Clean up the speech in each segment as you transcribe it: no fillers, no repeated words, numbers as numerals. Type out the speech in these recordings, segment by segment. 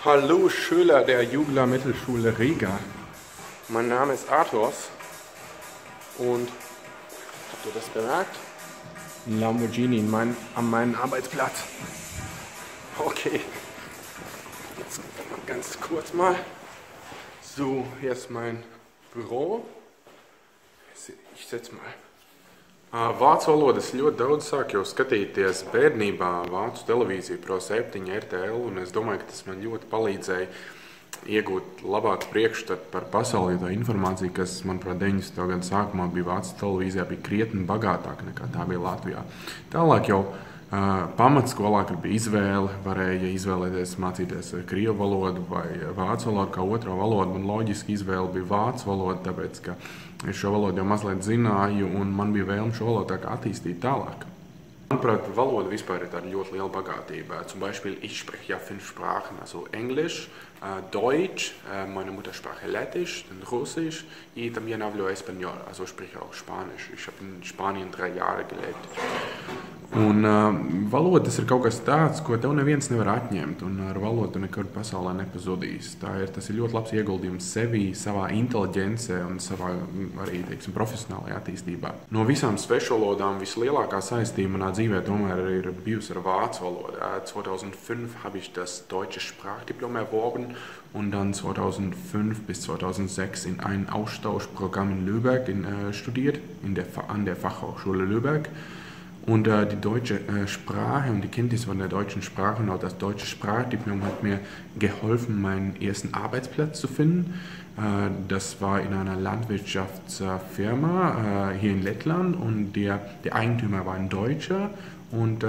Hallo Schüler der Jugla Mittelschule Riga. Mein Name ist Athos und habt ihr das bemerkt? Ein Lamborghini an meinem Arbeitsplatz. Okay, jetzt ganz kurz mal. So, hier ist mein Büro. Ich setz mal. Vācu valodas ļoti daudz sāk jau skatīties bērnībā vācu televīziju Pro 7 RTL, un es domāju, ka tas man ļoti palīdzēja iegūt labāku priekšstatu par pasauli, jo tā informācija, kas, manuprāt, 90. gadu sākumā bija vācu televīzijā, bija krietni bagātāka nekā tā bija Latvijā. Tālāk jau pamatskolā, kad bija izvēle, varēja izvēlēties mācīties krievu valodu vai vācu valodu kā otro valodu, un loģiski izvēle bija vācu valoda, tāpēc, ka es šo valodu jau mazliet zināju, un man bija vēlme šo valodu attīstīt tālāk. Manuprāt, valoda vispār ir tāda ļoti liela bagātība. Zum Beispiel, ich spreche ja 5 Sprachen, also Englisch, Deutsch, meine Muttersprache Lettisch, dann Russisch, y también hablo Español, also ich spreche auch Spanisch. Ich habe in Spanien 3 Jahre gelebt. Un valoda tas ir kaut kas tāds, ko tev neviens nevar atņemt, un ar valodu tu nekur pasaulē nepazudīs. Tas ir ļoti labs ieguldījums sevī, savā inteliģencē un savā arī, teiksim, profesionālajā attīstībā. No visām svešvalodām vislielākā saistība manā dzīvē tomēr ir bijusi ar vācu valodu. 2005 habe ich das deutsche Sprachdiplom erworben und dann 2005 bis 2006 in einem Austauschprogramm in Lübeck studiert, an der Fachhochschule Lübeck. Und die deutsche Sprache und die Kenntnisse von der deutschen Sprache und auch das deutsche Sprachdiplom hat mir geholfen, meinen ersten Arbeitsplatz zu finden. Das war in einer Landwirtschaftsfirma hier in Lettland, und der Eigentümer war ein Deutscher, und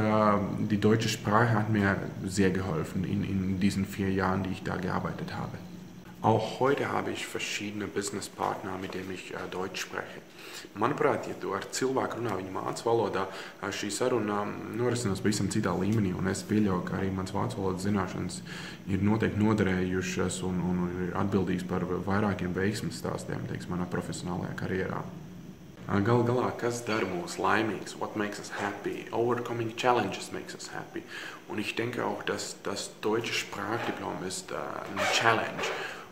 die deutsche Sprache hat mir sehr geholfen in diesen 4 Jahren, die ich da gearbeitet habe. Auch heute habe ich verschiedene Businesspartner, mit denen ich Deutsch spreche. Manuprāt, ja tu ar cilvēku runā viņa vācu valodā, šī saruna norisinās pavisam citā līmenī, un es pieļauju, ka arī mans vācu valodas zināšanas ir noteikti noderējušas un ir atbildīgs par vairākiem veiksmes stāstiem, teiksim, manā profesionālajā karjerā. Gal galā, kas dara mūs laimīgs? What makes us happy? Overcoming challenges makes us happy. Und ich denke auch, dass das deutsche Sprachdiplom ist eine Challenge.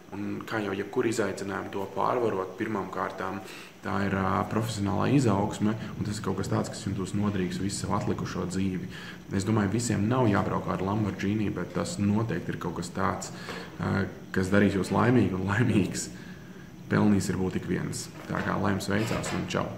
Un kā jau jebkur izaicinājumu to pārvarot, pirmām kārtām tā ir profesionālā izaugsme, un tas ir kaut kas tāds, kas jums būs noderīgs visu savu atlikušo dzīvi. Es domāju, visiem nav jābraukā ar Lamborghini, bet tas noteikti ir kaut kas tāds, kas darīs jūs laimīgi un laimīgs. Pelnīs ir būt tik viens. Tā kā lai jums veicās un čau!